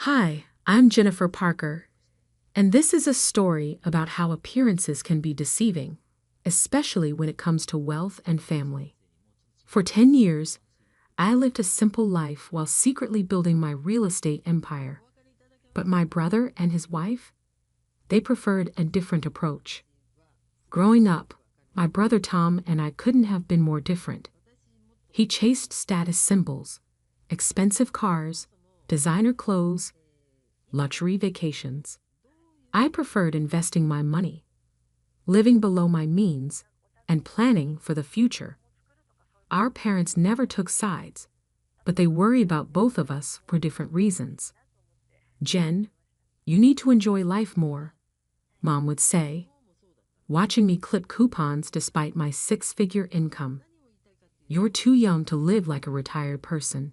Hi, I'm Jennifer Parker, and this is a story about how appearances can be deceiving, especially when it comes to wealth and family. For 10 years, I lived a simple life while secretly building my real estate empire. But my brother and his wife, they preferred a different approach. Growing up, my brother Tom and I couldn't have been more different. He chased status symbols, expensive cars, designer clothes, luxury vacations. I preferred investing my money, living below my means, and planning for the future. Our parents never took sides, but they worry about both of us for different reasons. Jen, you need to enjoy life more, Mom would say, watching me clip coupons despite my six-figure income. You're too young to live like a retired person.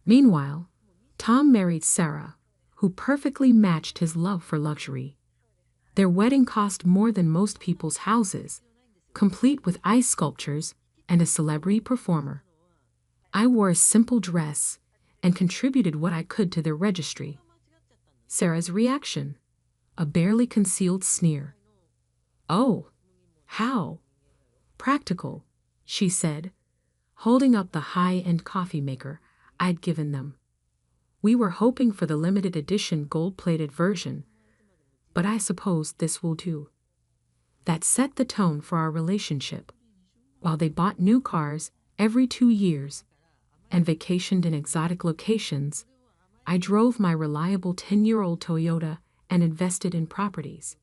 Meanwhile, Tom married Sarah, who perfectly matched his love for luxury. Their wedding cost more than most people's houses, complete with ice sculptures and a celebrity performer. I wore a simple dress and contributed what I could to their registry. Sarah's reaction? A barely concealed sneer. Oh, how practical, she said, holding up the high-end coffee maker I'd given them. We were hoping for the limited edition gold-plated version, but I suppose this will do. That set the tone for our relationship. While they bought new cars every 2 years and vacationed in exotic locations, I drove my reliable 10-year-old Toyota and invested in properties.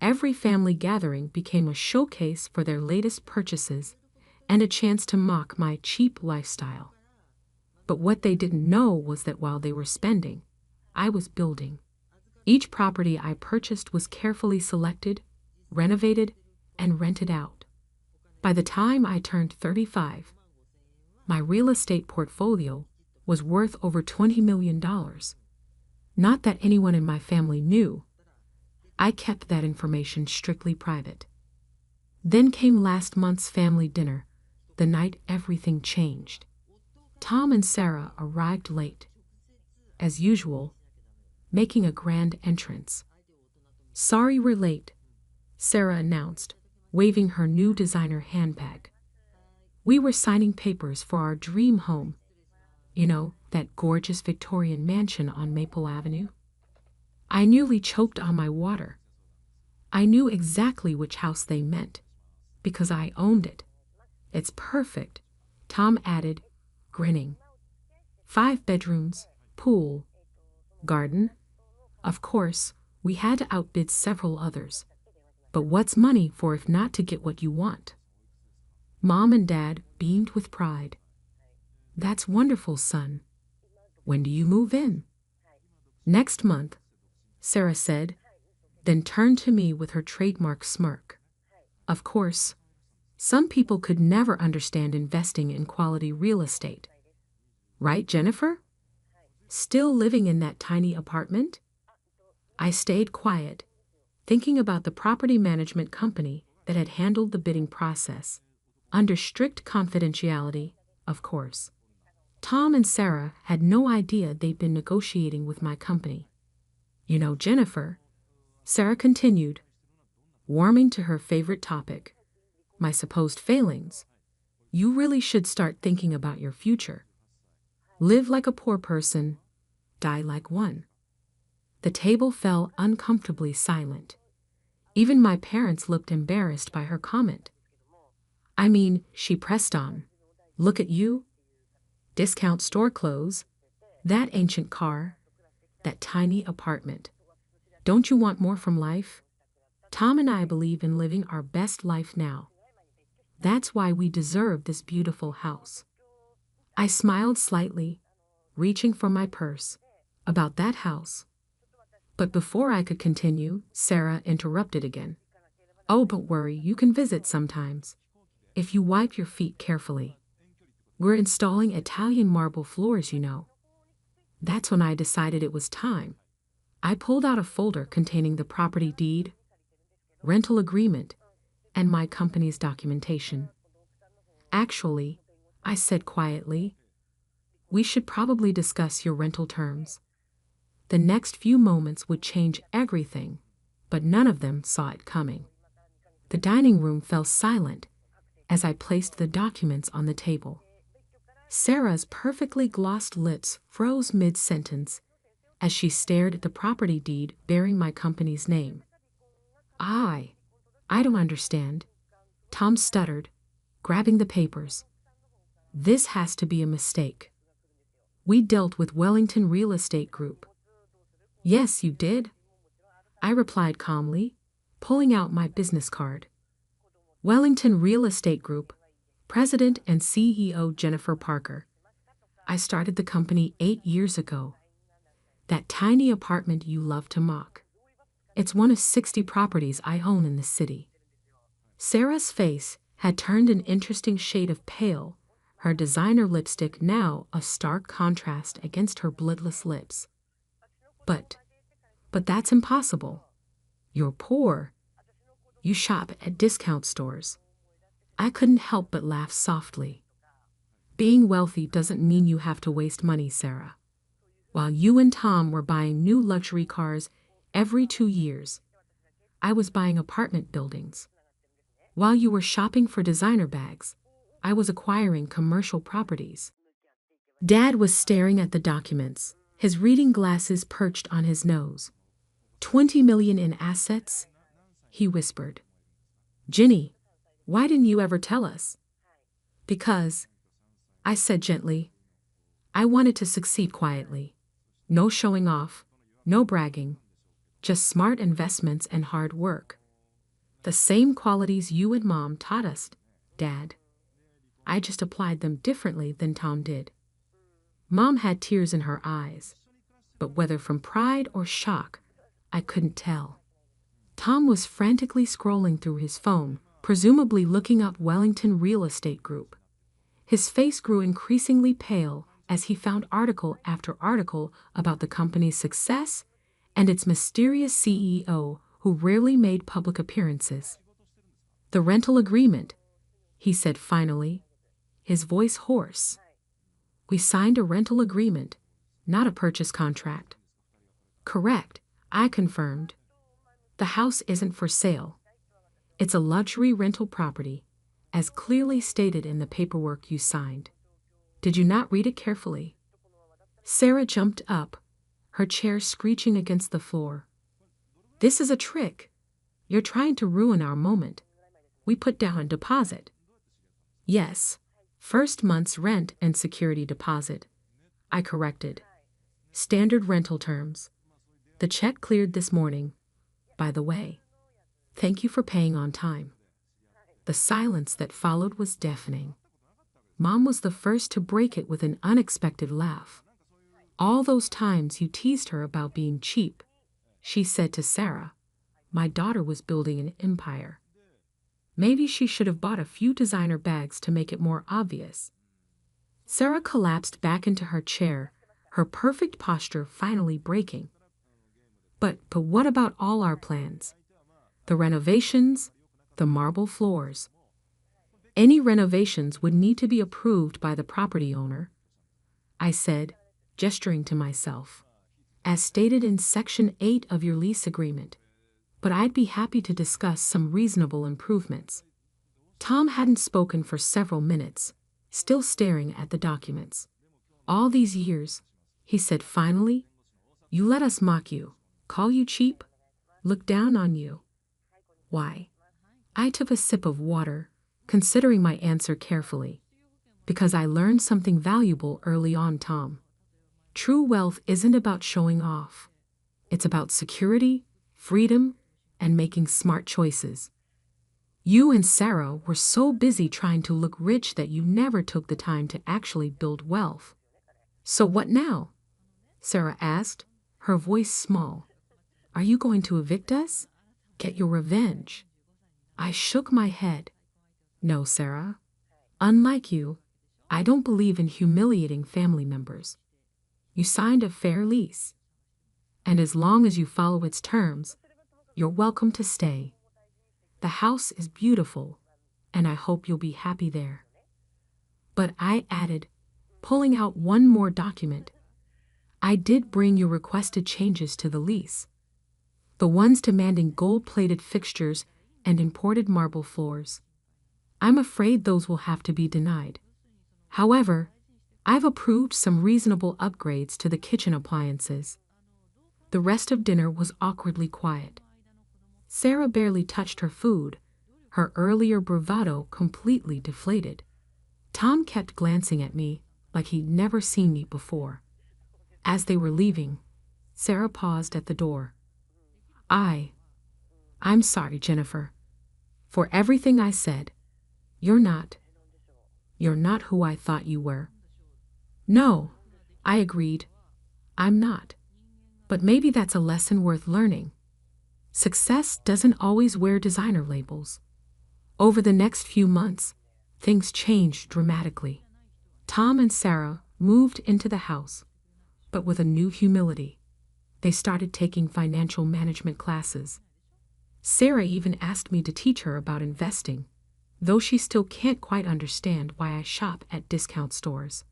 Every family gathering became a showcase for their latest purchases and a chance to mock my cheap lifestyle. But what they didn't know was that while they were spending, I was building. Each property I purchased was carefully selected, renovated, and rented out. By the time I turned 35, my real estate portfolio was worth over $20 million. Not that anyone in my family knew. I kept that information strictly private. Then came last month's family dinner, the night everything changed. Tom and Sarah arrived late, as usual, making a grand entrance. Sorry we're late, Sarah announced, waving her new designer handbag. We were signing papers for our dream home. You know, that gorgeous Victorian mansion on Maple Avenue? I nearly choked on my water. I knew exactly which house they meant, because I owned it. It's perfect, Tom added, grinning. 5 bedrooms, pool, garden. Of course, we had to outbid several others. But what's money for if not to get what you want? Mom and Dad beamed with pride. That's wonderful, son. When do you move in? Next month, Sarah said, then turned to me with her trademark smirk. Of course, some people could never understand investing in quality real estate. Right, Jennifer? Still living in that tiny apartment? I stayed quiet, thinking about the property management company that had handled the bidding process, under strict confidentiality, of course. Tom and Sarah had no idea they'd been negotiating with my company. You know, Jennifer, Sarah continued, warming to her favorite topic, my supposed failings. You really should start thinking about your future. Live like a poor person, die like one. The table fell uncomfortably silent. Even my parents looked embarrassed by her comment. I mean, she pressed on. Look at you. Discount store clothes, that ancient car, that tiny apartment. Don't you want more from life? Tom and I believe in living our best life now. That's why we deserve this beautiful house. I smiled slightly, reaching for my purse. About that house. But before I could continue, Sarah interrupted again. Oh, don't worry, you can visit sometimes, if you wipe your feet carefully. We're installing Italian marble floors, you know. That's when I decided it was time. I pulled out a folder containing the property deed, rental agreement, and my company's documentation. Actually, I said quietly, we should probably discuss your rental terms. The next few moments would change everything, but none of them saw it coming. The dining room fell silent as I placed the documents on the table. Sarah's perfectly glossed lips froze mid-sentence as she stared at the property deed bearing my company's name. I don't understand, Tom stuttered, grabbing the papers. This has to be a mistake. We dealt with Wellington Real Estate Group. Yes, you did, I replied calmly, pulling out my business card. Wellington Real Estate Group, President and CEO Jennifer Parker. I started the company 8 years ago. That tiny apartment you love to mock. It's one of 60 properties I own in the city. Sarah's face had turned an interesting shade of pale, her designer lipstick now a stark contrast against her bloodless lips. But that's impossible. You're poor. You shop at discount stores. I couldn't help but laugh softly. Being wealthy doesn't mean you have to waste money, Sarah. While you and Tom were buying new luxury cars every 2 years, I was buying apartment buildings. While you were shopping for designer bags, I was acquiring commercial properties. Dad was staring at the documents, his reading glasses perched on his nose. 20 million in assets? He whispered. Ginny, why didn't you ever tell us? Because, I said gently, I wanted to succeed quietly. No showing off, no bragging, just smart investments and hard work. The same qualities you and Mom taught us, Dad. I just applied them differently than Tom did. Mom had tears in her eyes, but whether from pride or shock, I couldn't tell. Tom was frantically scrolling through his phone, presumably looking up Wellington Real Estate Group. His face grew increasingly pale as he found article after article about the company's success and its mysterious CEO who rarely made public appearances. The rental agreement, he said finally, his voice hoarse. We signed a rental agreement, not a purchase contract. Correct, I confirmed. The house isn't for sale. It's a luxury rental property, as clearly stated in the paperwork you signed. Did you not read it carefully? Sarah jumped up, her chair screeching against the floor. This is a trick. You're trying to ruin our moment. We put down a deposit. Yes, first month's rent and security deposit. I corrected. Standard rental terms. The check cleared this morning, by the way. Thank you for paying on time. The silence that followed was deafening. Mom was the first to break it with an unexpected laugh. All those times you teased her about being cheap, she said to Sarah, my daughter was building an empire. Maybe she should have bought a few designer bags to make it more obvious. Sarah collapsed back into her chair, her perfect posture finally breaking. But what about all our plans? The renovations, the marble floors. Any renovations would need to be approved by the property owner, I said, gesturing to myself. As stated in Section 8 of your lease agreement. But I'd be happy to discuss some reasonable improvements. Tom hadn't spoken for several minutes, still staring at the documents. All these years, he said finally, you let us mock you, call you cheap, look down on you. Why? I took a sip of water, considering my answer carefully. Because I learned something valuable early on, Tom. True wealth isn't about showing off. It's about security, freedom, and making smart choices. You and Sarah were so busy trying to look rich that you never took the time to actually build wealth. So what now? Sarah asked, her voice small. Are you going to evict us? Get your revenge? I shook my head. No, Sarah. Unlike you, I don't believe in humiliating family members. You signed a fair lease. And as long as you follow its terms, you're welcome to stay. The house is beautiful, and I hope you'll be happy there. But I added, pulling out one more document, I did bring your requested changes to the lease. The ones demanding gold-plated fixtures and imported marble floors. I'm afraid those will have to be denied. However, I've approved some reasonable upgrades to the kitchen appliances. The rest of dinner was awkwardly quiet. Sarah barely touched her food, her earlier bravado completely deflated. Tom kept glancing at me like he'd never seen me before. As they were leaving, Sarah paused at the door. I'm sorry, Jennifer. For everything I said. You're not who I thought you were. No, I agreed. I'm not. But maybe that's a lesson worth learning. Success doesn't always wear designer labels. Over the next few months, things changed dramatically. Tom and Sarah moved into the house, but with a new humility. They started taking financial management classes. Sarah even asked me to teach her about investing, though she still can't quite understand why I shop at discount stores.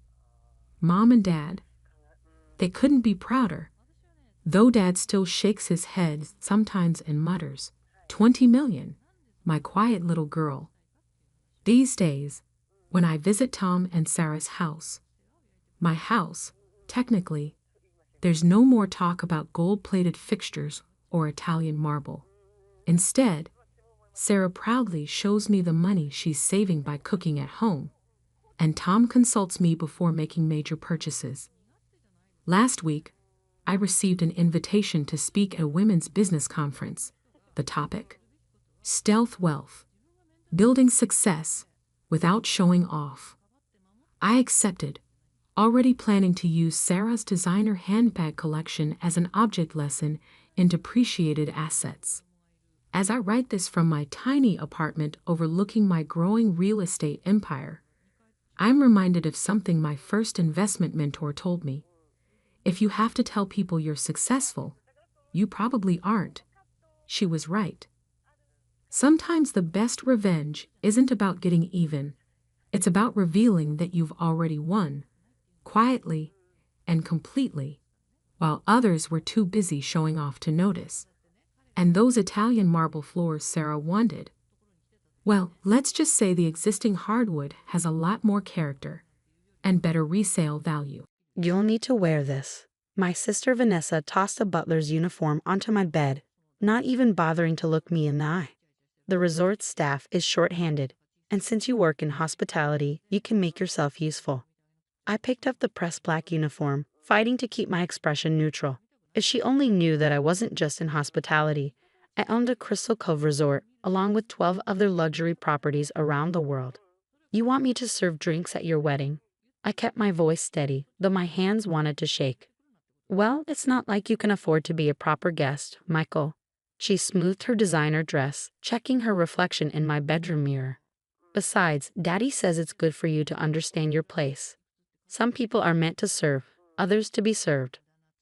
Mom and Dad, they couldn't be prouder, though Dad still shakes his head sometimes and mutters, 20 million, my quiet little girl. These days, when I visit Tom and Sarah's house, my house, technically, there's no more talk about gold-plated fixtures or Italian marble. Instead, Sarah proudly shows me the money she's saving by cooking at home, and Tom consults me before making major purchases. Last week, I received an invitation to speak at a women's business conference. The topic: Stealth Wealth, Building Success Without Showing Off. I accepted, already planning to use Sarah's designer handbag collection as an object lesson in depreciated assets. As I write this from my tiny apartment overlooking my growing real estate empire, I'm reminded of something my first investment mentor told me. If you have to tell people you're successful, you probably aren't. She was right. Sometimes the best revenge isn't about getting even. It's about revealing that you've already won, quietly and completely, while others were too busy showing off to notice. And those Italian marble floors Sarah wanted, well, let's just say the existing hardwood has a lot more character and better resale value. You'll need to wear this. My sister Vanessa tossed a butler's uniform onto my bed, not even bothering to look me in the eye. The resort staff is short-handed, and since you work in hospitality, you can make yourself useful. I picked up the pressed black uniform, fighting to keep my expression neutral. If she only knew that I wasn't just in hospitality, I owned a Crystal Cove resort, along with 12 other luxury properties around the world. You want me to serve drinks at your wedding? I kept my voice steady, though my hands wanted to shake. Well, it's not like you can afford to be a proper guest, Michael. She smoothed her designer dress, checking her reflection in my bedroom mirror. Besides, Daddy says it's good for you to understand your place. Some people are meant to serve, others to be served.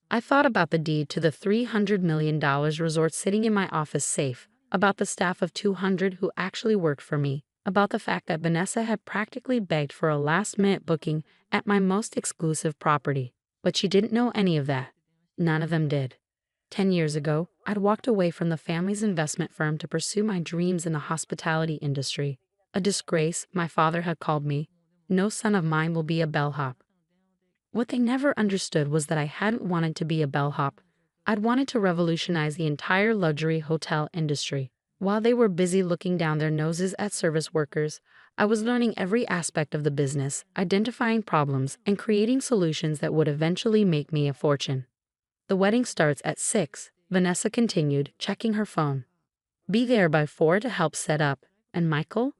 I thought about the deed to the $300 million resort sitting in my office safe, about the staff of 200 who actually worked for me, about the fact that Vanessa had practically begged for a last-minute booking at my most exclusive property. But she didn't know any of that. None of them did. 10 years ago, I'd walked away from the family's investment firm to pursue my dreams in the hospitality industry. A disgrace, my father had called me. No son of mine will be a bellhop. What they never understood was that I hadn't wanted to be a bellhop. I'd wanted to revolutionize the entire luxury hotel industry. While they were busy looking down their noses at service workers, I was learning every aspect of the business, identifying problems, and creating solutions that would eventually make me a fortune. The wedding starts at 6, Vanessa continued, checking her phone. Be there by 4 to help set up. And Michael?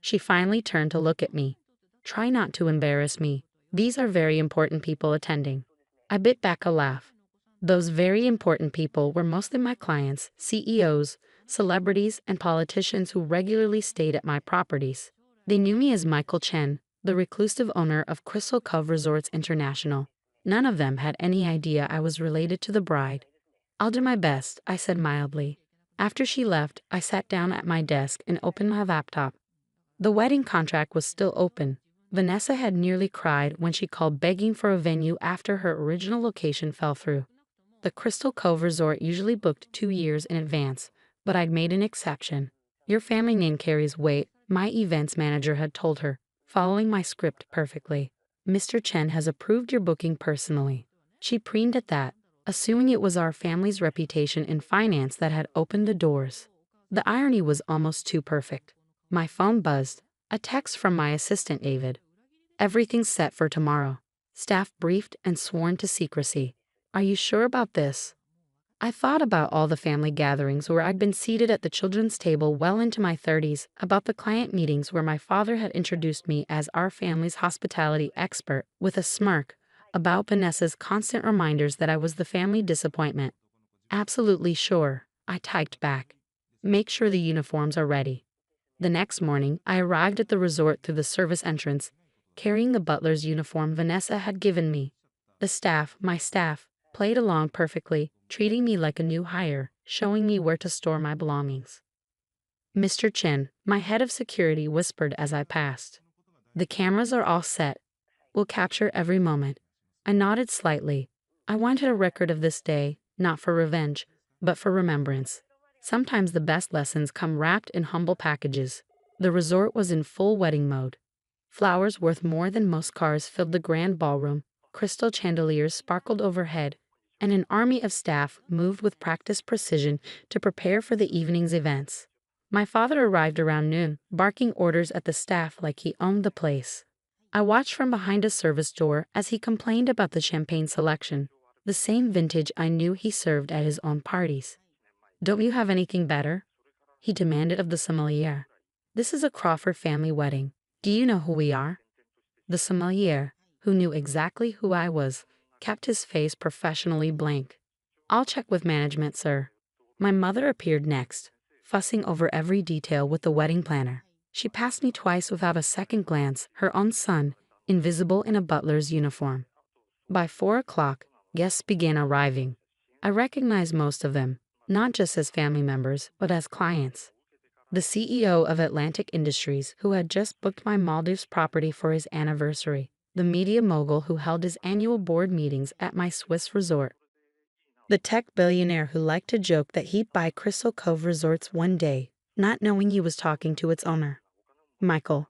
She finally turned to look at me. Try not to embarrass me. These are very important people attending. I bit back a laugh. Those very important people were mostly my clients, CEOs, celebrities, and politicians who regularly stayed at my properties. They knew me as Michael Chen, the reclusive owner of Crystal Cove Resorts International. None of them had any idea I was related to the bride. I'll do my best, I said mildly. After she left, I sat down at my desk and opened my laptop. The wedding contract was still open. Vanessa had nearly cried when she called begging for a venue after her original location fell through. The Crystal Cove Resort usually booked 2 years in advance, but I'd made an exception. Your family name carries weight, my events manager had told her, following my script perfectly. Mr. Chen has approved your booking personally. She preened at that, assuming it was our family's reputation in finance that had opened the doors. The irony was almost too perfect. My phone buzzed, a text from my assistant David. Everything's set for tomorrow. Staff briefed and sworn to secrecy. Are you sure about this? I thought about all the family gatherings where I'd been seated at the children's table well into my 30s, about the client meetings where my father had introduced me as our family's hospitality expert with a smirk, about Vanessa's constant reminders that I was the family disappointment. Absolutely sure, I typed back. Make sure the uniforms are ready. The next morning, I arrived at the resort through the service entrance, carrying the butler's uniform Vanessa had given me. My staff, played along perfectly, treating me like a new hire, showing me where to store my belongings. Mr. Chen, my head of security, whispered as I passed. The cameras are all set. We'll capture every moment. I nodded slightly. I wanted a record of this day, not for revenge, but for remembrance. Sometimes the best lessons come wrapped in humble packages. The resort was in full wedding mode. Flowers worth more than most cars filled the grand ballroom, crystal chandeliers sparkled overhead, and an army of staff moved with practiced precision to prepare for the evening's events. My father arrived around noon, barking orders at the staff like he owned the place. I watched from behind a service door as he complained about the champagne selection, the same vintage I knew he served at his own parties. Don't you have anything better? He demanded of the sommelier. This is a Crawford family wedding. Do you know who we are? The sommelier, who knew exactly who I was, kept his face professionally blank. I'll check with management, sir. My mother appeared next, fussing over every detail with the wedding planner. She passed me twice without a second glance, her own son, invisible in a butler's uniform. By 4 o'clock, guests began arriving. I recognized most of them, not just as family members, but as clients. The CEO of Atlantic Industries, who had just booked my Maldives property for his anniversary. The media mogul who held his annual board meetings at my Swiss resort. The tech billionaire who liked to joke that he'd buy Crystal Cove Resorts one day, not knowing he was talking to its owner. Michael.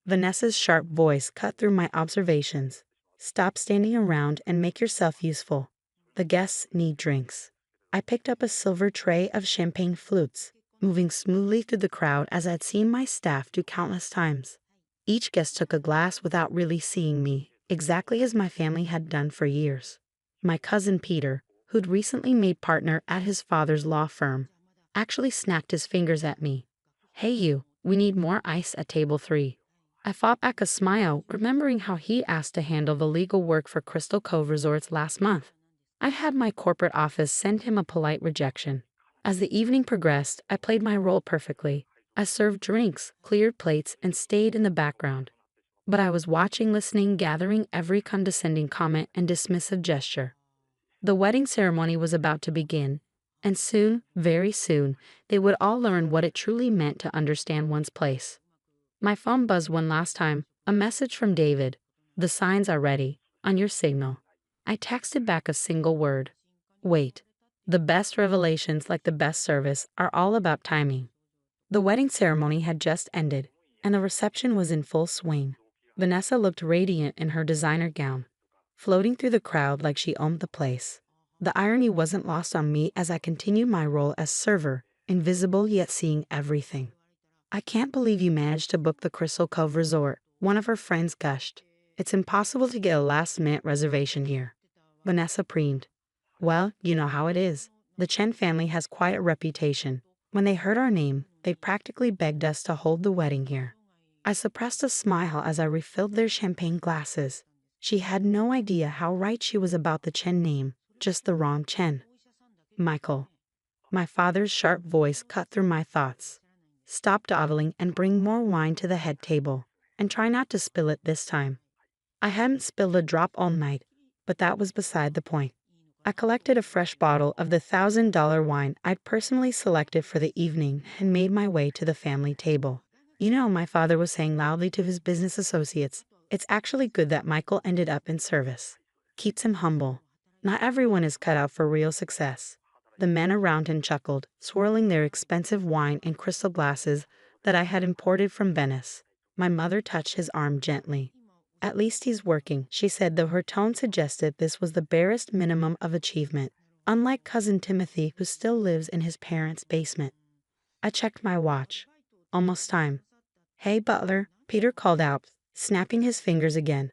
Vanessa's sharp voice cut through my observations. Stop standing around and make yourself useful. The guests need drinks. I picked up a silver tray of champagne flutes, moving smoothly through the crowd as I'd seen my staff do countless times. Each guest took a glass without really seeing me, exactly as my family had done for years. My cousin Peter, who'd recently made partner at his father's law firm, actually snapped his fingers at me. Hey you, we need more ice at table 3. I fought back a smile, remembering how he asked to handle the legal work for Crystal Cove Resorts last month. I had my corporate office send him a polite rejection. As the evening progressed, I played my role perfectly. I served drinks, cleared plates, and stayed in the background. But I was watching, listening, gathering every condescending comment and dismissive gesture. The wedding ceremony was about to begin, and soon, very soon, they would all learn what it truly meant to understand one's place. My phone buzzed one last time, a message from David. The signs are ready, on your signal. I texted back a single word. Wait. The best revelations, like the best service, are all about timing. The wedding ceremony had just ended, and the reception was in full swing. Vanessa looked radiant in her designer gown, floating through the crowd like she owned the place. The irony wasn't lost on me as I continued my role as server, invisible yet seeing everything. I can't believe you managed to book the Crystal Cove Resort, one of her friends gushed. It's impossible to get a last-minute reservation here. Vanessa preened. Well, you know how it is. The Chen family has quite a reputation. When they heard our name, they practically begged us to hold the wedding here. I suppressed a smile as I refilled their champagne glasses. She had no idea how right she was about the Chen name, just the wrong Chen. Michael. My father's sharp voice cut through my thoughts. Stop dawdling and bring more wine to the head table, and try not to spill it this time. I hadn't spilled a drop all night, but that was beside the point. I collected a fresh bottle of the $1,000 wine I'd personally selected for the evening and made my way to the family table. My father was saying loudly to his business associates, it's actually good that Michael ended up in service. Keeps him humble. Not everyone is cut out for real success. The men around him chuckled, swirling their expensive wine in crystal glasses that I had imported from Venice. My mother touched his arm gently. At least he's working, she said, though her tone suggested this was the barest minimum of achievement, unlike cousin Timothy, who still lives in his parents' basement. I checked my watch. Almost time. Hey, butler, Peter called out, snapping his fingers again.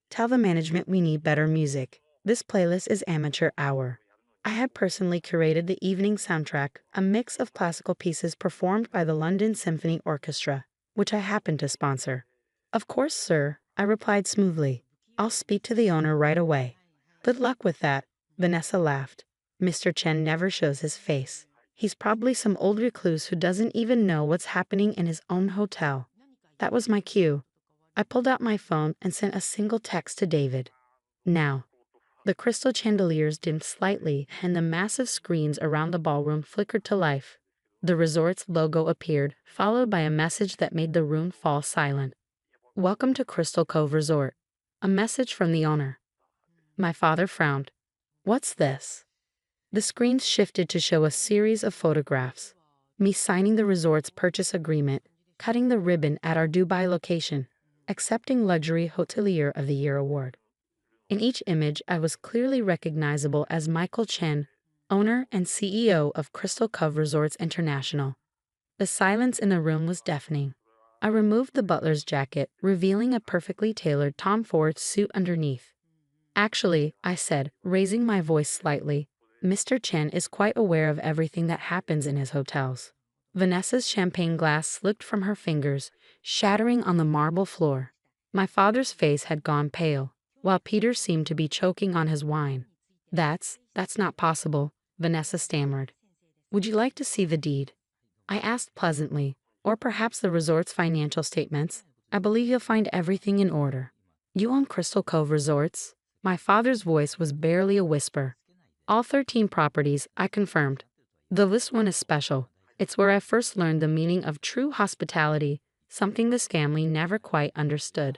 Tell the management we need better music. This playlist is amateur hour. I had personally curated the evening soundtrack, a mix of classical pieces performed by the London Symphony Orchestra, which I happened to sponsor. Of course, sir, I replied smoothly. I'll speak to the owner right away. Good luck with that, Vanessa laughed. Mr. Chen never shows his face. He's probably some old recluse who doesn't even know what's happening in his own hotel. That was my cue. I pulled out my phone and sent a single text to David. Now. The crystal chandeliers dimmed slightly and the massive screens around the ballroom flickered to life. The resort's logo appeared, followed by a message that made the room fall silent. Welcome to Crystal Cove Resort. A message from the owner. My father frowned. What's this? The screens shifted to show a series of photographs. Me signing the resort's purchase agreement, cutting the ribbon at our Dubai location, accepting Luxury Hotelier of the Year award. In each image, I was clearly recognizable as Michael Chen, owner and CEO of Crystal Cove Resorts International. The silence in the room was deafening. I removed the butler's jacket, revealing a perfectly tailored Tom Ford suit underneath. Actually, I said, raising my voice slightly, Mr. Chen is quite aware of everything that happens in his hotels. Vanessa's champagne glass slipped from her fingers, shattering on the marble floor. My father's face had gone pale, while Peter seemed to be choking on his wine. That's not possible, Vanessa stammered. Would you like to see the deed? I asked pleasantly, or perhaps the resort's financial statements. I believe you'll find everything in order. You own Crystal Cove Resorts? My father's voice was barely a whisper. All 13 properties, I confirmed. This one is special. It's where I first learned the meaning of true hospitality, something this family never quite understood.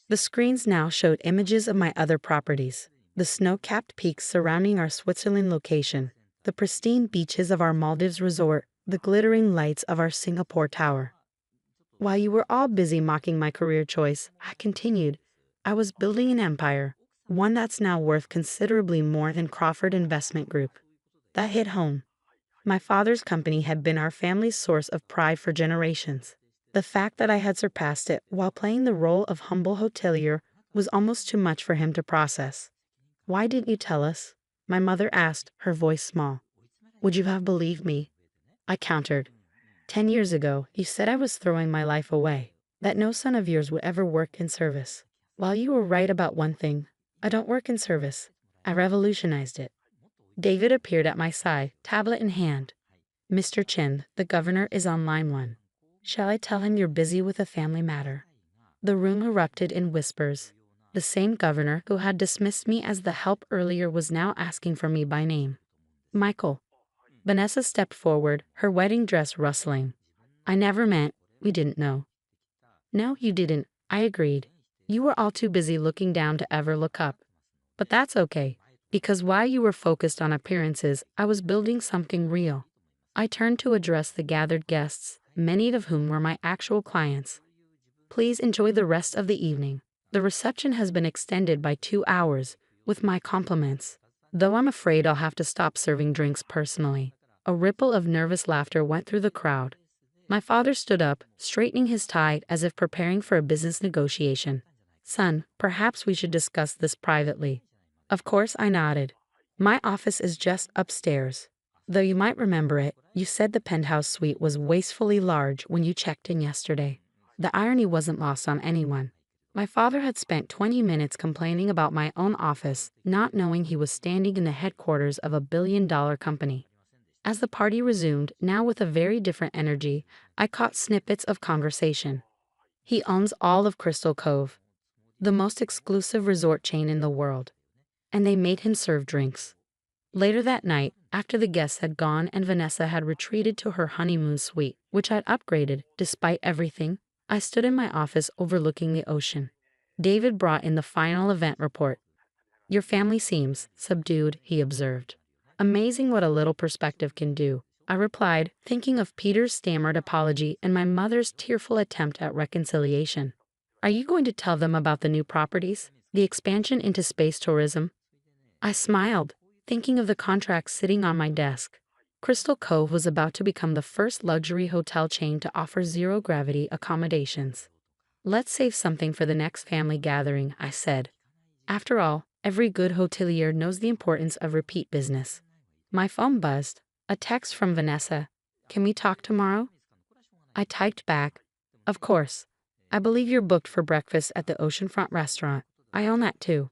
The screens now showed images of my other properties, the snow-capped peaks surrounding our Switzerland location, the pristine beaches of our Maldives resort, the glittering lights of our Singapore tower. While you were all busy mocking my career choice, I continued, I was building an empire, one that's now worth considerably more than Crawford Investment Group. That hit home. My father's company had been our family's source of pride for generations. The fact that I had surpassed it while playing the role of humble hotelier was almost too much for him to process. Why didn't you tell us? My mother asked, her voice small. Would you have believed me? I countered. 10 years ago, you said I was throwing my life away, that no son of yours would ever work in service. While you were right about one thing, I don't work in service. I revolutionized it. David appeared at my side, tablet in hand. Mr. Chen, the governor, is on line 1. Shall I tell him you're busy with a family matter? The room erupted in whispers. The same governor who had dismissed me as the help earlier was now asking for me by name. Michael. Vanessa stepped forward, her wedding dress rustling. I never meant, we didn't know. No, you didn't, I agreed. You were all too busy looking down to ever look up. But that's okay, because while you were focused on appearances, I was building something real. I turned to address the gathered guests, many of whom were my actual clients. Please enjoy the rest of the evening. The reception has been extended by 2 hours, with my compliments. Though I'm afraid I'll have to stop serving drinks personally. A ripple of nervous laughter went through the crowd. My father stood up, straightening his tie as if preparing for a business negotiation. Son, perhaps we should discuss this privately. Of course, I nodded. My office is just upstairs. Though you might remember it, you said the penthouse suite was wastefully large when you checked in yesterday. The irony wasn't lost on anyone. My father had spent 20 minutes complaining about my own office, not knowing he was standing in the headquarters of a billion-dollar company. As the party resumed, now with a very different energy, I caught snippets of conversation. He owns all of Crystal Cove, the most exclusive resort chain in the world. And they made him serve drinks. Later that night, after the guests had gone and Vanessa had retreated to her honeymoon suite, which I'd upgraded despite everything, I stood in my office overlooking the ocean. David brought in the final event report. "Your family seems subdued," he observed. "Amazing what a little perspective can do," I replied, thinking of Peter's stammered apology and my mother's tearful attempt at reconciliation. "Are you going to tell them about the new properties, the expansion into space tourism?" I smiled, thinking of the contract sitting on my desk. Crystal Cove was about to become the first luxury hotel chain to offer zero-gravity accommodations. "Let's save something for the next family gathering," I said. After all, every good hotelier knows the importance of repeat business. My phone buzzed. A text from Vanessa. "Can we talk tomorrow?" I typed back, "Of course. I believe you're booked for breakfast at the Oceanfront restaurant. I own that too."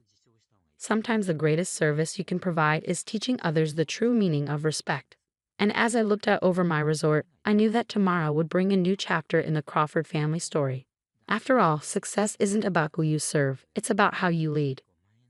Sometimes the greatest service you can provide is teaching others the true meaning of respect. And as I looked out over my resort, I knew that tomorrow would bring a new chapter in the Crawford family story. After all, success isn't about who you serve, it's about how you lead.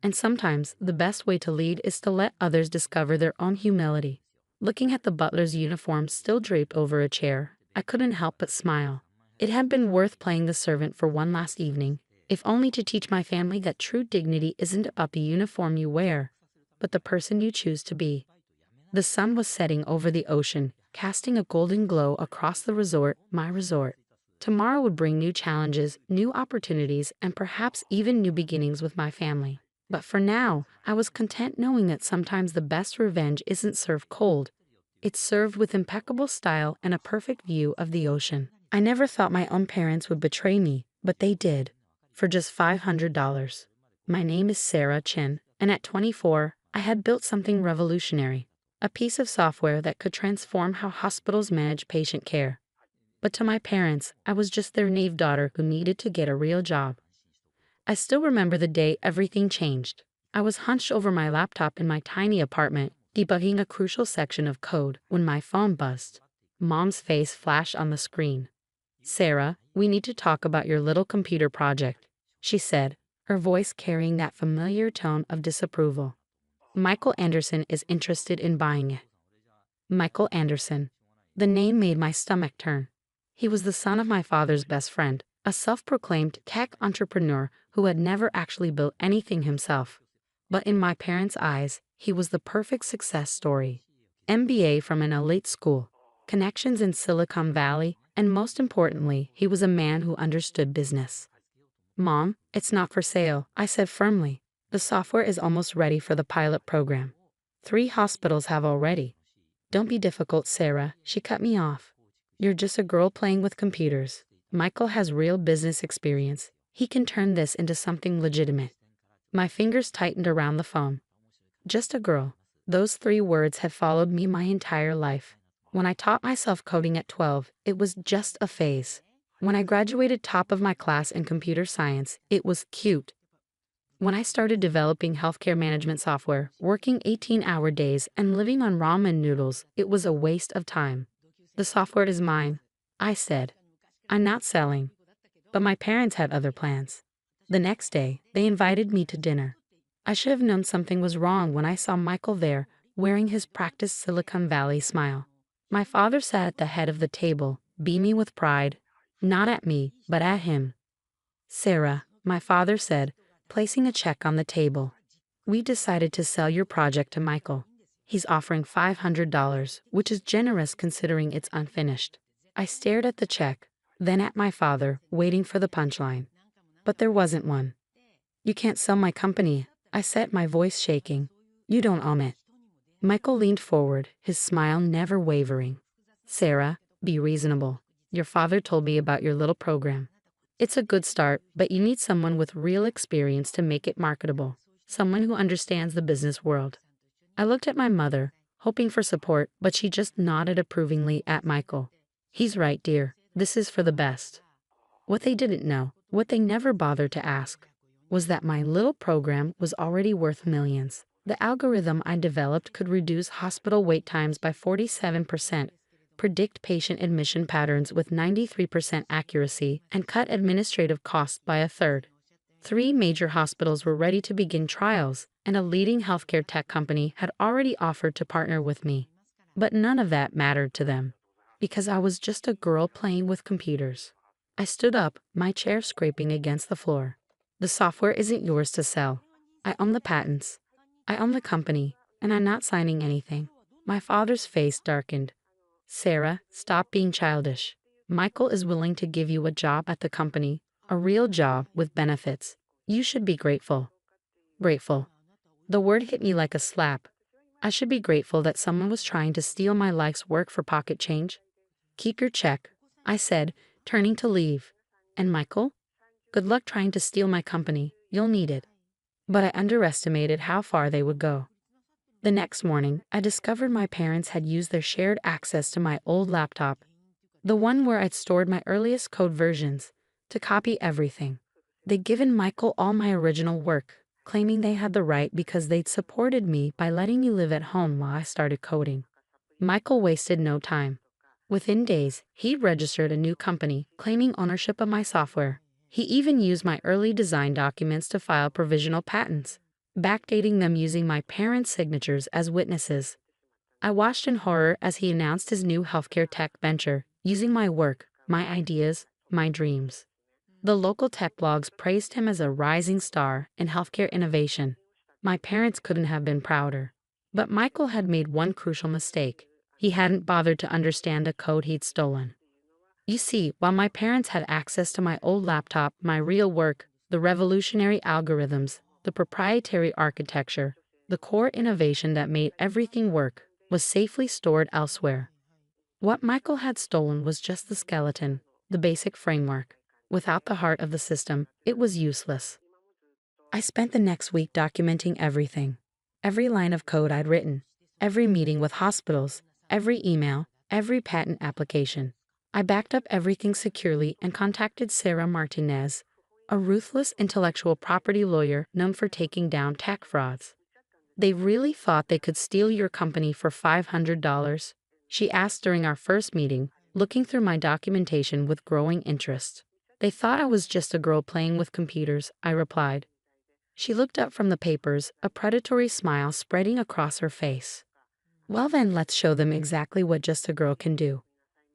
And sometimes, the best way to lead is to let others discover their own humility. Looking at the butler's uniform still draped over a chair, I couldn't help but smile. It had been worth playing the servant for one last evening, if only to teach my family that true dignity isn't about the uniform you wear, but the person you choose to be. The sun was setting over the ocean, casting a golden glow across the resort, my resort. Tomorrow would bring new challenges, new opportunities, and perhaps even new beginnings with my family. But for now, I was content knowing that sometimes the best revenge isn't served cold. It's served with impeccable style and a perfect view of the ocean. I never thought my own parents would betray me, but they did. For just $500. My name is Sarah Chin, and at 24, I had built something revolutionary. A piece of software that could transform how hospitals manage patient care. But to my parents, I was just their naive daughter who needed to get a real job. I still remember the day everything changed. I was hunched over my laptop in my tiny apartment, debugging a crucial section of code when my phone buzzed. Mom's face flashed on the screen. "Sarah, we need to talk about your little computer project," she said, her voice carrying that familiar tone of disapproval. "Michael Anderson is interested in buying it." Michael Anderson. The name made my stomach turn. He was the son of my father's best friend, a self-proclaimed tech entrepreneur who had never actually built anything himself. But in my parents' eyes, he was the perfect success story. MBA from an elite school, connections in Silicon Valley, and most importantly, he was a man who understood business. "Mom, it's not for sale," I said firmly. "The software is almost ready for the pilot program. 3 hospitals have already." "Don't be difficult, Sarah," she cut me off. "You're just a girl playing with computers. Michael has real business experience. He can turn this into something legitimate." My fingers tightened around the phone. Just a girl. Those 3 words had followed me my entire life. When I taught myself coding at 12, it was just a phase. When I graduated top of my class in computer science, it was cute. When I started developing healthcare management software, working 18-hour days and living on ramen noodles, it was a waste of time. "The software is mine," I said. "I'm not selling." But my parents had other plans. The next day, they invited me to dinner. I should have known something was wrong when I saw Michael there, wearing his practiced Silicon Valley smile. My father sat at the head of the table, beaming with pride, not at me, but at him. "Sarah," my father said, placing a check on the table. "We decided to sell your project to Michael. He's offering $500, which is generous considering it's unfinished." I stared at the check, then at my father, waiting for the punchline. But there wasn't one. "You can't sell my company," I said, my voice shaking. "You don't own it." Michael leaned forward, his smile never wavering. "Sarah, be reasonable. Your father told me about your little program. It's a good start, but you need someone with real experience to make it marketable. Someone who understands the business world." I looked at my mother, hoping for support, but she just nodded approvingly at Michael. "He's right, dear. This is for the best." What they didn't know, what they never bothered to ask, was that my little program was already worth millions. The algorithm I developed could reduce hospital wait times by 47%, predict patient admission patterns with 93% accuracy, and cut administrative costs by a third. 3 major hospitals were ready to begin trials, and a leading healthcare tech company had already offered to partner with me. But none of that mattered to them, because I was just a girl playing with computers. I stood up, my chair scraping against the floor. The software isn't yours to sell. I own the patents. I own the company, and I'm not signing anything. My father's face darkened. Sarah, stop being childish. Michael is willing to give you a job at the company, a real job with benefits. You should be grateful. Grateful. The word hit me like a slap. I should be grateful that someone was trying to steal my life's work for pocket change. Keep your check, I said, turning to leave. And Michael? Good luck trying to steal my company. You'll need it. But I underestimated how far they would go. The next morning, I discovered my parents had used their shared access to my old laptop, the one where I'd stored my earliest code versions, to copy everything. They'd given Michael all my original work, claiming they had the right because they'd supported me by letting me live at home while I started coding. Michael wasted no time. Within days, he'd registered a new company, claiming ownership of my software. He even used my early design documents to file provisional patents, backdating them using my parents' signatures as witnesses. I watched in horror as he announced his new healthcare tech venture, using my work, my ideas, my dreams. The local tech blogs praised him as a rising star in healthcare innovation. My parents couldn't have been prouder. But Michael had made one crucial mistake. He hadn't bothered to understand the code he'd stolen. You see, while my parents had access to my old laptop, my real work, the revolutionary algorithms, the proprietary architecture, the core innovation that made everything work, was safely stored elsewhere. What Michael had stolen was just the skeleton, the basic framework. Without the heart of the system, it was useless. I spent the next week documenting everything. Every line of code I'd written, every meeting with hospitals, every email, every patent application. I backed up everything securely and contacted Sarah Martinez, a ruthless intellectual property lawyer known for taking down tech frauds. They really thought they could steal your company for $500? She asked during our first meeting, looking through my documentation with growing interest. They thought I was just a girl playing with computers, I replied. She looked up from the papers, a predatory smile spreading across her face. Well then, let's show them exactly what just a girl can do.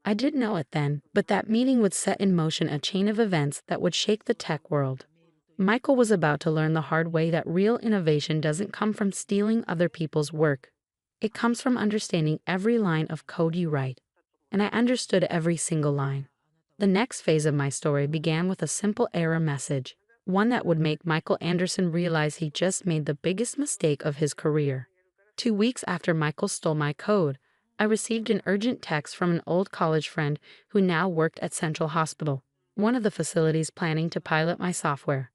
I didn't know it then, but that meeting would set in motion a chain of events that would shake the tech world. Michael was about to learn the hard way that real innovation doesn't come from stealing other people's work. It comes from understanding every line of code you write. And I understood every single line. The next phase of my story began with a simple error message, one that would make Michael Anderson realize he just made the biggest mistake of his career. 2 weeks after Michael stole my code, I received an urgent text from an old college friend who now worked at Central Hospital, one of the facilities planning to pilot my software.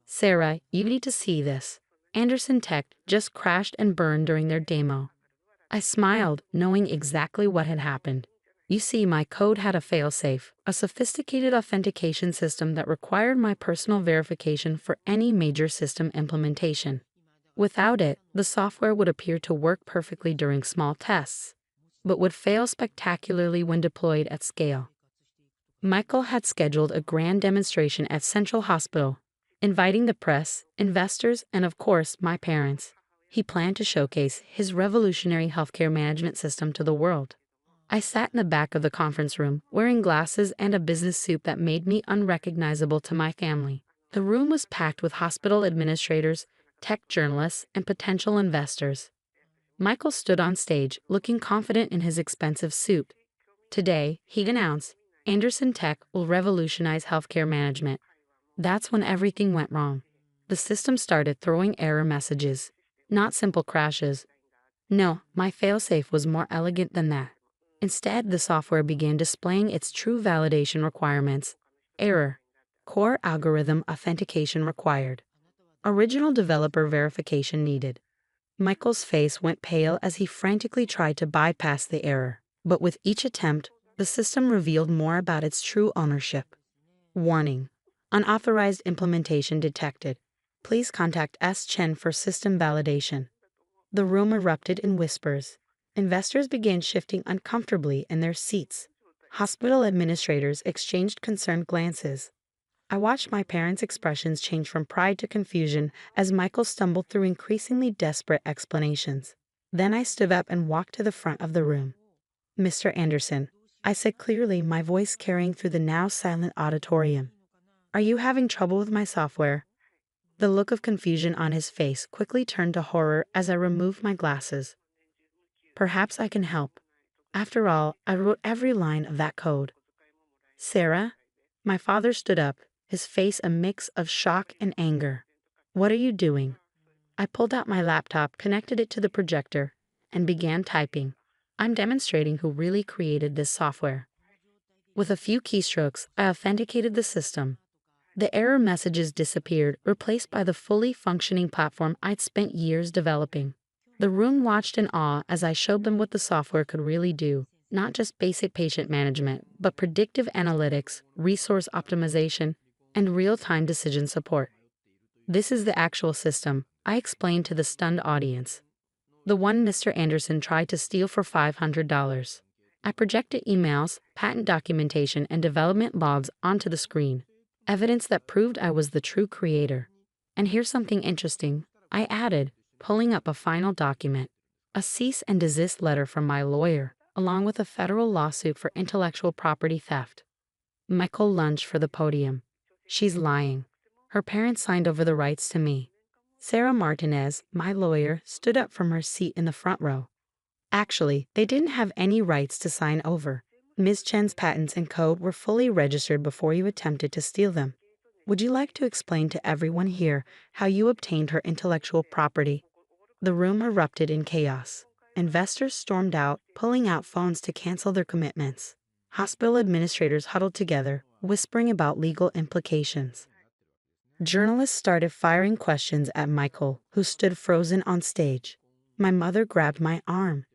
Sarah, you need to see this. Anderson Tech just crashed and burned during their demo. I smiled, knowing exactly what had happened. You see, my code had a failsafe, a sophisticated authentication system that required my personal verification for any major system implementation. Without it, the software would appear to work perfectly during small tests, but would fail spectacularly when deployed at scale. Michael had scheduled a grand demonstration at Central Hospital, inviting the press, investors, and of course, my parents. He planned to showcase his revolutionary healthcare management system to the world. I sat in the back of the conference room, wearing glasses and a business suit that made me unrecognizable to my family. The room was packed with hospital administrators, tech journalists, and potential investors. Michael stood on stage, looking confident in his expensive suit. Today, he announced, Anderson Tech will revolutionize healthcare management. That's when everything went wrong. The system started throwing error messages, not simple crashes. No, my failsafe was more elegant than that. Instead, the software began displaying its true validation requirements. Error. Core algorithm authentication required. Original developer verification needed. Michael's face went pale as he frantically tried to bypass the error. But with each attempt, the system revealed more about its true ownership. Warning. Unauthorized implementation detected. Please contact S. Chen for system validation. The room erupted in whispers. Investors began shifting uncomfortably in their seats. Hospital administrators exchanged concerned glances. I watched my parents' expressions change from pride to confusion as Michael stumbled through increasingly desperate explanations. Then I stood up and walked to the front of the room. "Mr. Anderson," I said clearly, my voice carrying through the now silent auditorium. "Are you having trouble with my software?" The look of confusion on his face quickly turned to horror as I removed my glasses. "Perhaps I can help. After all, I wrote every line of that code." "Sarah?" My father stood up, his face a mix of shock and anger. "What are you doing?" I pulled out my laptop, connected it to the projector, and began typing. "I'm demonstrating who really created this software." With a few keystrokes, I authenticated the system. The error messages disappeared, replaced by the fully functioning platform I'd spent years developing. The room watched in awe as I showed them what the software could really do, not just basic patient management, but predictive analytics, resource optimization, and real-time decision support. "This is the actual system," I explained to the stunned audience. "The one Mr. Anderson tried to steal for $500. I projected emails, patent documentation, and development logs onto the screen, evidence that proved I was the true creator. And here's something interesting," I added, pulling up a final document, "a cease and desist letter from my lawyer, along with a federal lawsuit for intellectual property theft." Michael lunged for the podium. "She's lying. Her parents signed over the rights to me." Sarah Martinez, my lawyer, stood up from her seat in the front row. "Actually, they didn't have any rights to sign over. Ms. Chen's patents and code were fully registered before you attempted to steal them. Would you like to explain to everyone here how you obtained her intellectual property?" The room erupted in chaos. Investors stormed out, pulling out phones to cancel their commitments. Hospital administrators huddled together, whispering about legal implications. Journalists started firing questions at Michael, who stood frozen on stage. My mother grabbed my arm.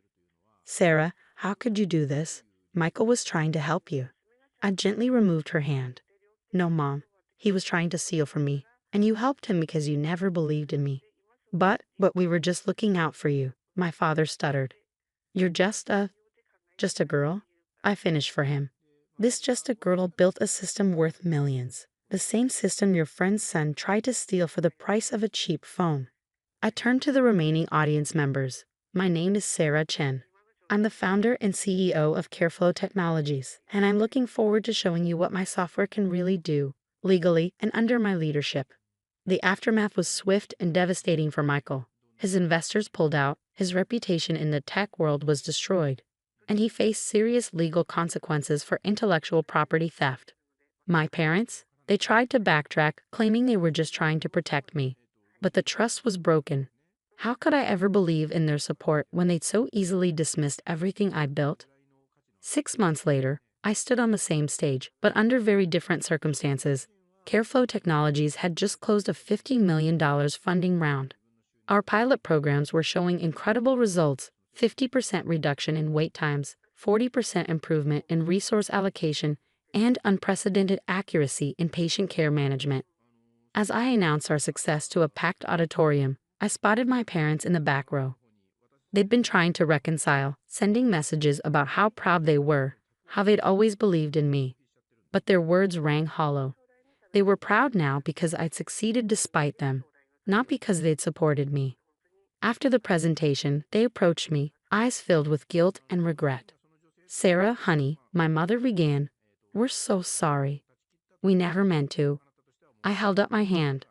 "Sarah, how could you do this? Michael was trying to help you." I gently removed her hand. "No, Mom. He was trying to steal from me, and you helped him because you never believed in me." But we were just looking out for you," my father stuttered. "You're just a girl?" I finished for him. "This just a girl built a system worth millions. The same system your friend's son tried to steal for the price of a cheap phone." I turned to the remaining audience members. "My name is Sarah Chen. I'm the founder and CEO of CareFlow Technologies, and I'm looking forward to showing you what my software can really do, legally and under my leadership." The aftermath was swift and devastating for Michael. His investors pulled out, his reputation in the tech world was destroyed, and he faced serious legal consequences for intellectual property theft. My parents? They tried to backtrack, claiming they were just trying to protect me. But the trust was broken. How could I ever believe in their support when they'd so easily dismissed everything I built? 6 months later, I stood on the same stage, but under very different circumstances. CareFlow Technologies had just closed a $50 million funding round. Our pilot programs were showing incredible results: 50% reduction in wait times, 40% improvement in resource allocation, and unprecedented accuracy in patient care management. As I announced our success to a packed auditorium, I spotted my parents in the back row. They'd been trying to reconcile, sending messages about how proud they were, how they'd always believed in me. But their words rang hollow. They were proud now because I'd succeeded despite them, not because they'd supported me. After the presentation, they approached me, eyes filled with guilt and regret. "Sarah, honey," my mother began, "we're so sorry. We never meant to." I held up my hand.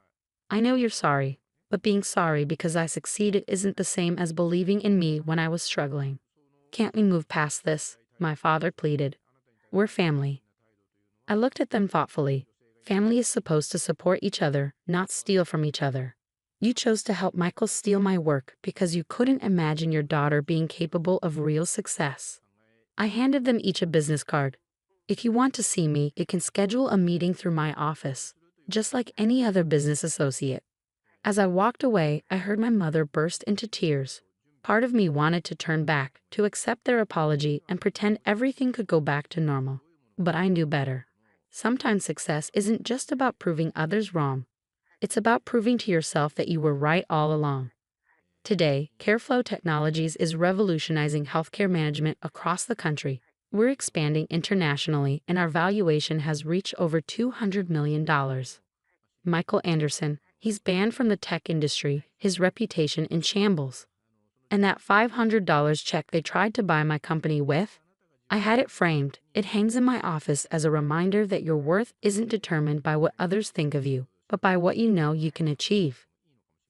"I know you're sorry, but being sorry because I succeeded isn't the same as believing in me when I was struggling. Can't we move past this?" my father pleaded. "We're family." I looked at them thoughtfully. Family is supposed to support each other, not steal from each other. You chose to help Michael steal my work because you couldn't imagine your daughter being capable of real success. I handed them each a business card. "If you want to see me, you can schedule a meeting through my office, just like any other business associate." As I walked away, I heard my mother burst into tears. Part of me wanted to turn back, to accept their apology and pretend everything could go back to normal. But I knew better. Sometimes success isn't just about proving others wrong. It's about proving to yourself that you were right all along. Today, CareFlow Technologies is revolutionizing healthcare management across the country. We're expanding internationally and our valuation has reached over $200 million. Michael Anderson, he's banned from the tech industry, his reputation in shambles. And that $500 check they tried to buy my company with? I had it framed. It hangs in my office as a reminder that your worth isn't determined by what others think of you, but by what you know you can achieve.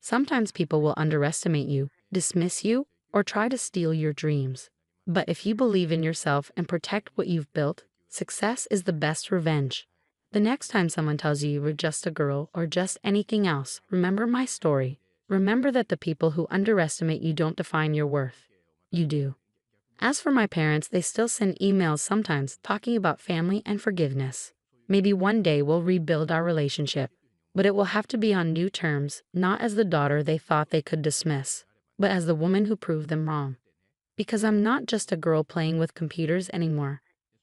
Sometimes people will underestimate you, dismiss you, or try to steal your dreams. But if you believe in yourself and protect what you've built, success is the best revenge. The next time someone tells you were just a girl or just anything else, remember my story. Remember that the people who underestimate you don't define your worth. You do. As for my parents, they still send emails sometimes talking about family and forgiveness. Maybe one day we'll rebuild our relationship, but it will have to be on new terms, not as the daughter they thought they could dismiss, but as the woman who proved them wrong. Because I'm not just a girl playing with computers anymore.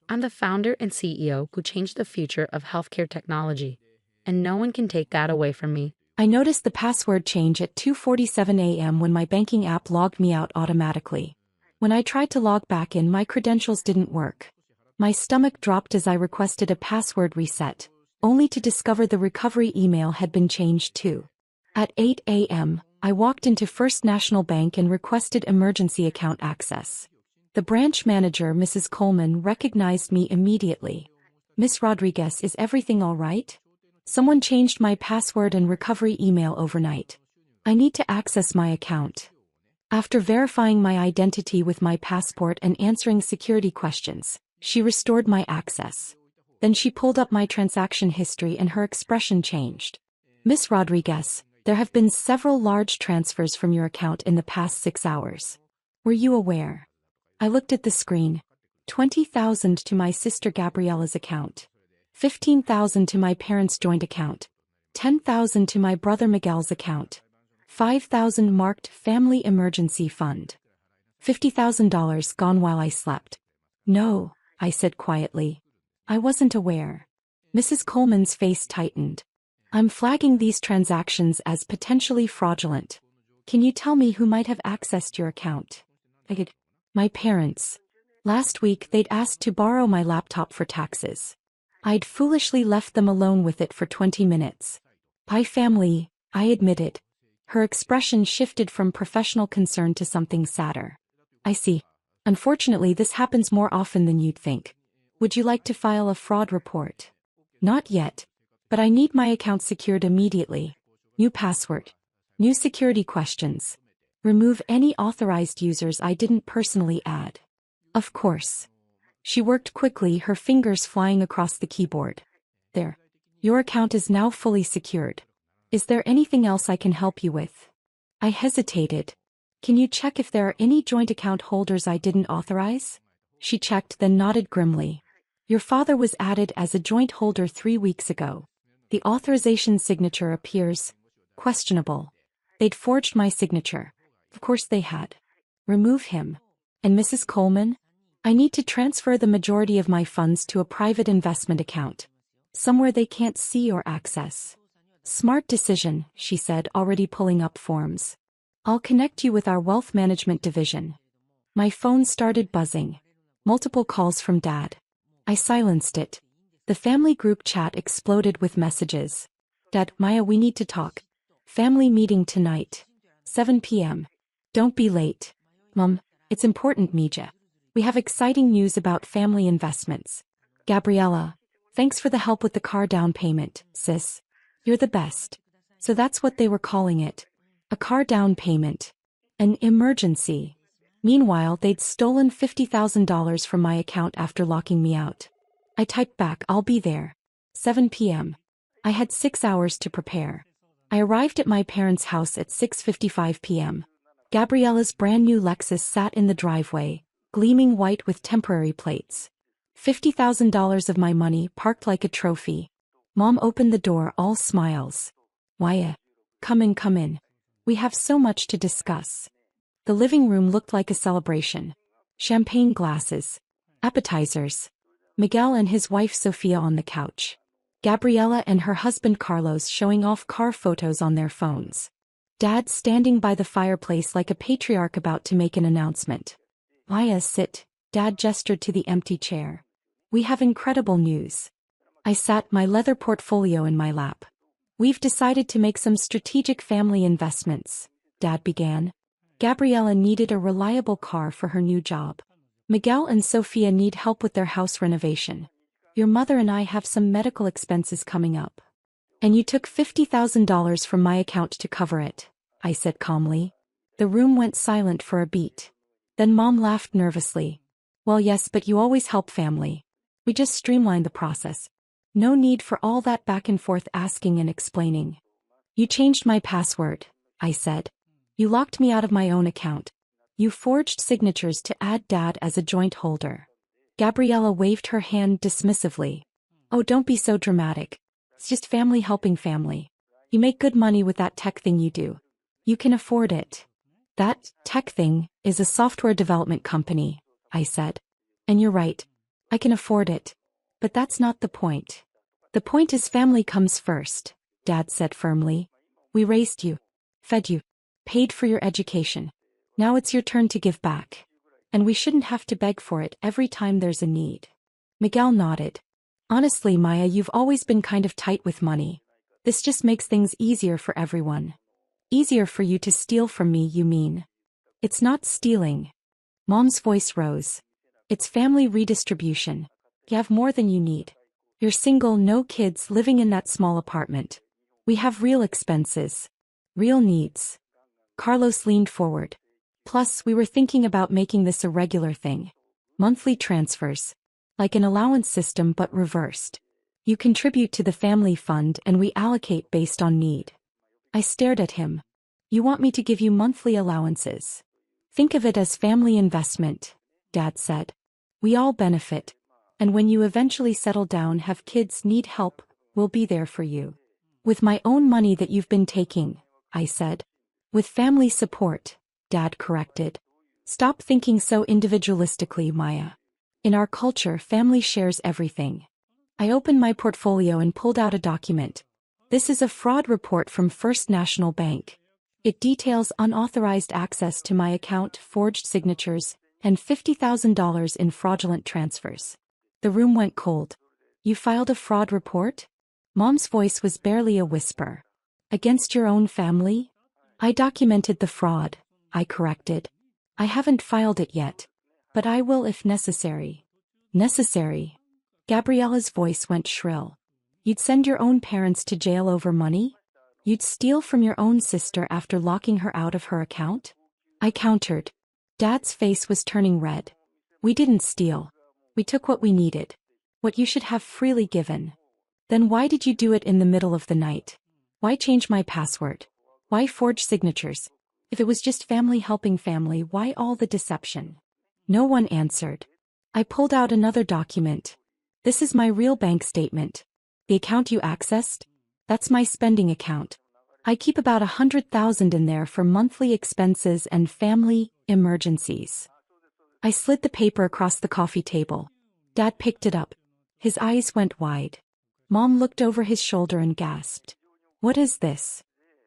I'm the founder and CEO who changed the future of healthcare technology, and no one can take that away from me. I noticed the password change at 2:47 a.m. when my banking app logged me out automatically. When I tried to log back in, my credentials didn't work. My stomach dropped as I requested a password reset, only to discover the recovery email had been changed too. At 8 a.m., I walked into First National Bank and requested emergency account access. The branch manager, Mrs. Coleman, recognized me immediately. "Miss Rodriguez, is everything all right? Someone changed my password and recovery email overnight. I need to access my account." After verifying my identity with my passport and answering security questions, she restored my access. Then she pulled up my transaction history and her expression changed. "Miss Rodriguez, there have been several large transfers from your account in the past 6 hours. Were you aware?" I looked at the screen. 20,000 to my sister Gabriella's account. 15,000 to my parents' joint account. 10,000 to my brother Miguel's account. 5,000 marked Family Emergency Fund. $50,000 gone while I slept. "No," I said quietly. "I wasn't aware." Mrs. Coleman's face tightened. "I'm flagging these transactions as potentially fraudulent. Can you tell me who might have accessed your account?" My parents. Last week they'd asked to borrow my laptop for taxes. I'd foolishly left them alone with it for 20 minutes. "By family," I admitted. Her expression shifted from professional concern to something sadder. "I see. Unfortunately, this happens more often than you'd think. Would you like to file a fraud report?" "Not yet. But I need my account secured immediately. New password. New security questions. Remove any authorized users I didn't personally add." "Of course." She worked quickly, her fingers flying across the keyboard. "There. Your account is now fully secured. Is there anything else I can help you with?" I hesitated. "Can you check if there are any joint account holders I didn't authorize?" She checked, then nodded grimly. "Your father was added as a joint holder 3 weeks ago. The authorization signature appears questionable. They'd forged my signature." Of course they had. "Remove him." "And Mrs. Coleman? I need to transfer the majority of my funds to a private investment account. Somewhere they can't see or access." "Smart decision," she said, already pulling up forms. "I'll connect you with our wealth management division." My phone started buzzing. Multiple calls from Dad. I silenced it. The family group chat exploded with messages. "Dad, Maya, we need to talk. Family meeting tonight. 7 p.m. Don't be late." "Mom, it's important, Mija. We have exciting news about family investments." "Gabriella, thanks for the help with the car down payment, sis. You're the best." So that's what they were calling it. A car down payment. An emergency. Meanwhile, they'd stolen $50,000 from my account after locking me out. I typed back, "I'll be there. 7 p.m. I had 6 hours to prepare. I arrived at my parents' house at 6:55 p.m. Gabriella's brand new Lexus sat in the driveway, gleaming white with temporary plates. $50,000 of my money parked like a trophy. Mom opened the door, all smiles. "Maya, come in, come in. We have so much to discuss." The living room looked like a celebration. Champagne glasses. Appetizers. Miguel and his wife Sofia on the couch. Gabriella and her husband Carlos showing off car photos on their phones. Dad standing by the fireplace like a patriarch about to make an announcement. "Maya, sit. Dad gestured to the empty chair. We have incredible news. I sat, my leather portfolio in my lap. We've decided to make some strategic family investments, Dad began. Gabriella needed a reliable car for her new job. Miguel and Sophia need help with their house renovation. Your mother and I have some medical expenses coming up. And you took $50,000 from my account to cover it, I said calmly. The room went silent for a beat. Then Mom laughed nervously. Well, yes, but you always help family. We just streamlined the process. No need for all that back and forth asking and explaining. You changed my password, I said. You locked me out of my own account. You forged signatures to add Dad as a joint holder. Gabriella waved her hand dismissively. Oh, don't be so dramatic. It's just family helping family. You make good money with that tech thing you do. You can afford it. That tech thing is a software development company, I said. And you're right. I can afford it. But that's not the point. The point is family comes first, Dad said firmly. We raised you, fed you, paid for your education. Now it's your turn to give back. And we shouldn't have to beg for it every time there's a need. Miguel nodded. Honestly, Maya, you've always been kind of tight with money. This just makes things easier for everyone. Easier for you to steal from me, you mean? It's not stealing. Mom's voice rose. It's family redistribution. You have more than you need. You're single, no kids, living in that small apartment. We have real expenses. Real needs. Carlos leaned forward. Plus, we were thinking about making this a regular thing. Monthly transfers. Like an allowance system but reversed. You contribute to the family fund and we allocate based on need. I stared at him. You want me to give you monthly allowances? Think of it as family investment, Dad said. We all benefit. And when you eventually settle down, have kids, need help, we'll be there for you. With my own money that you've been taking, I said. With family support, Dad corrected. Stop thinking so individualistically, Maya. In our culture, family shares everything. I opened my portfolio and pulled out a document. This is a fraud report from First National Bank. It details unauthorized access to my account, forged signatures, and $50,000 in fraudulent transfers. The room went cold. You filed a fraud report? Mom's voice was barely a whisper. Against your own family? I documented the fraud, I corrected. I haven't filed it yet. But I will if necessary. Necessary? Gabriella's voice went shrill. You'd send your own parents to jail over money? You'd steal from your own sister after locking her out of her account? I countered. Dad's face was turning red. We didn't steal. We took what we needed. What you should have freely given. Then why did you do it in the middle of the night? Why change my password? Why forge signatures? If it was just family helping family, why all the deception? No one answered. I pulled out another document. This is my real bank statement. The account you accessed? That's my spending account. I keep about $100,000 in there for monthly expenses and family emergencies. I slid the paper across the coffee table. Dad picked it up. His eyes went wide. Mom looked over his shoulder and gasped. What is this?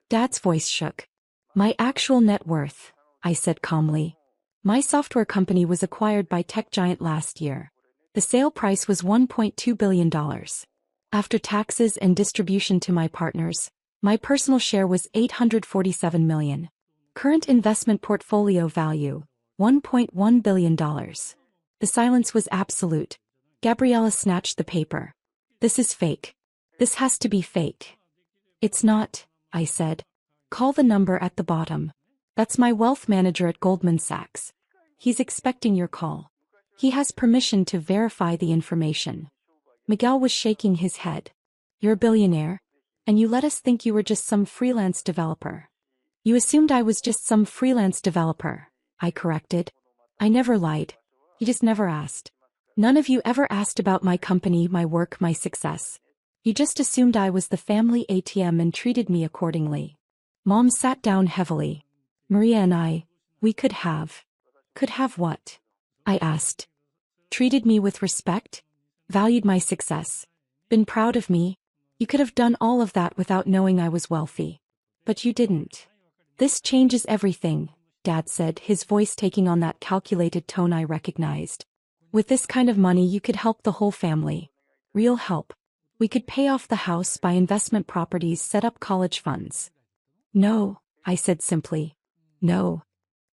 Dad's voice shook. My actual net worth, I said calmly. My software company was acquired by tech giant last year. The sale price was $1.2 billion. After taxes and distribution to my partners, my personal share was $847 million. Current investment portfolio value, $1.1 billion. The silence was absolute. Gabriella snatched the paper. This is fake. This has to be fake. It's not, I said. Call the number at the bottom. That's my wealth manager at Goldman Sachs. He's expecting your call. He has permission to verify the information. Miguel was shaking his head. You're a billionaire, and you let us think you were just some freelance developer. You assumed I was just some freelance developer, I corrected. I never lied. You just never asked. None of you ever asked about my company, my work, my success. You just assumed I was the family ATM and treated me accordingly. Mom sat down heavily. Maria and I, we could have. Could have what? I asked. Treated me with respect? Valued my success? Been proud of me? You could have done all of that without knowing I was wealthy. But you didn't. This changes everything, Dad said, his voice taking on that calculated tone I recognized. With this kind of money you could help the whole family. Real help. We could pay off the house, buy investment properties, set up college funds. No, I said simply. No.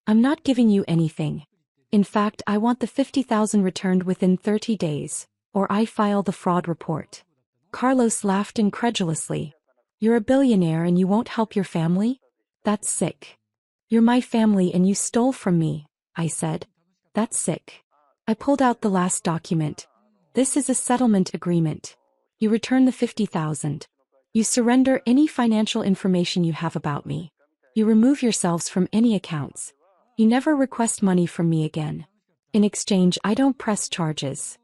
I'm not giving you anything. In fact, I want the 50,000 returned within 30 days, or I file the fraud report. Carlos laughed incredulously. You're a billionaire and you won't help your family? That's sick. You're my family and you stole from me, I said. That's sick. I pulled out the last document. This is a settlement agreement. You return the 50,000. You surrender any financial information you have about me. You remove yourselves from any accounts. You never request money from me again. In exchange, I don't press charges.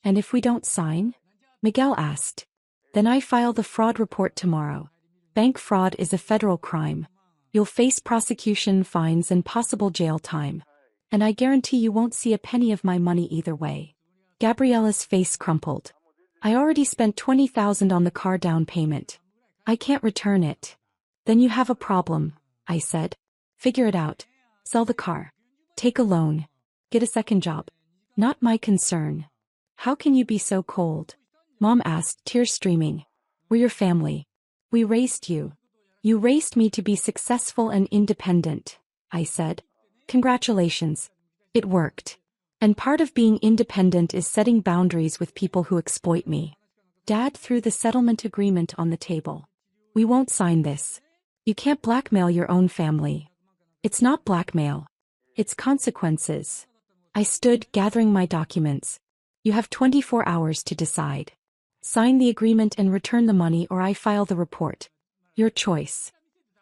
And if we don't sign? Miguel asked. Then I file the fraud report tomorrow. Bank fraud is a federal crime. You'll face prosecution, fines, and possible jail time. And I guarantee you won't see a penny of my money either way. Gabriella's face crumpled. I already spent 20,000 on the car down payment. I can't return it. Then you have a problem, I said. Figure it out. Sell the car. Take a loan. Get a second job. Not my concern. How can you be so cold? Mom asked, tears streaming. We're your family. We raised you. You raised me to be successful and independent, I said. Congratulations. It worked. And part of being independent is setting boundaries with people who exploit me. Dad threw the settlement agreement on the table. We won't sign this. You can't blackmail your own family. It's not blackmail. It's consequences. I stood, gathering my documents. You have 24 hours to decide. Sign the agreement and return the money, or I file the report. Your choice.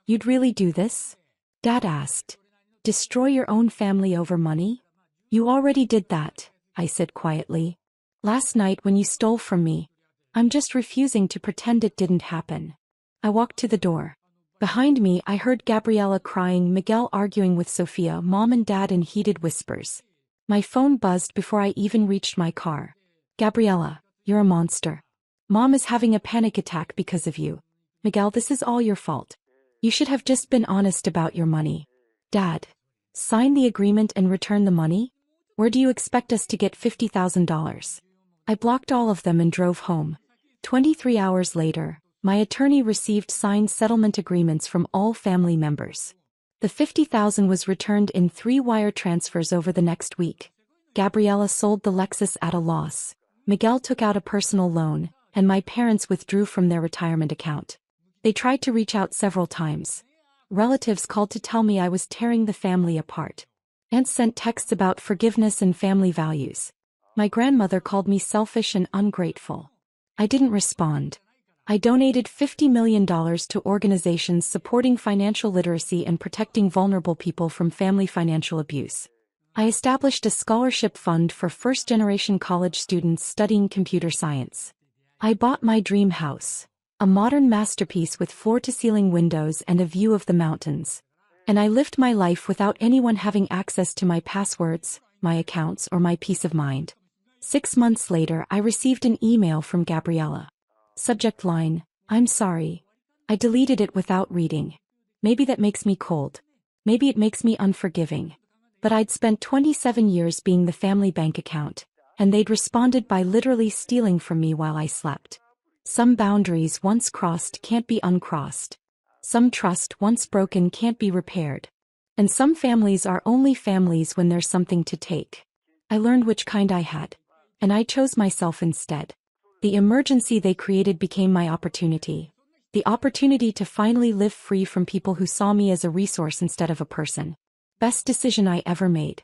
You'd really do this? Dad asked. Destroy your own family over money? You already did that, I said quietly. Last night when you stole from me. I'm just refusing to pretend it didn't happen. I walked to the door. Behind me I heard Gabriella crying, Miguel arguing with Sofia, Mom and Dad in heated whispers. My phone buzzed before I even reached my car. Gabriella, you're a monster. Mom is having a panic attack because of you. Miguel, this is all your fault. You should have just been honest about your money. Dad, sign the agreement and return the money? Where do you expect us to get $50,000? I blocked all of them and drove home. 23 hours later, my attorney received signed settlement agreements from all family members. The $50,000 was returned in 3 wire transfers over the next week. Gabriella sold the Lexus at a loss. Miguel took out a personal loan, and my parents withdrew from their retirement account. They tried to reach out several times. Relatives called to tell me I was tearing the family apart. Aunts sent texts about forgiveness and family values. My grandmother called me selfish and ungrateful. I didn't respond. I donated $50 million to organizations supporting financial literacy and protecting vulnerable people from family financial abuse. I established a scholarship fund for first-generation college students studying computer science. I bought my dream house, a modern masterpiece with floor-to-ceiling windows and a view of the mountains. And I lived my life without anyone having access to my passwords, my accounts, or my peace of mind. 6 months later, I received an email from Gabriella. Subject line, I'm sorry. I deleted it without reading. Maybe that makes me cold. Maybe it makes me unforgiving. But I'd spent 27 years being the family bank account, and they'd responded by literally stealing from me while I slept. Some boundaries once crossed can't be uncrossed. Some trust once broken can't be repaired. And some families are only families when there's something to take. I learned which kind I had. And I chose myself instead. The emergency they created became my opportunity. The opportunity to finally live free from people who saw me as a resource instead of a person. Best decision I ever made.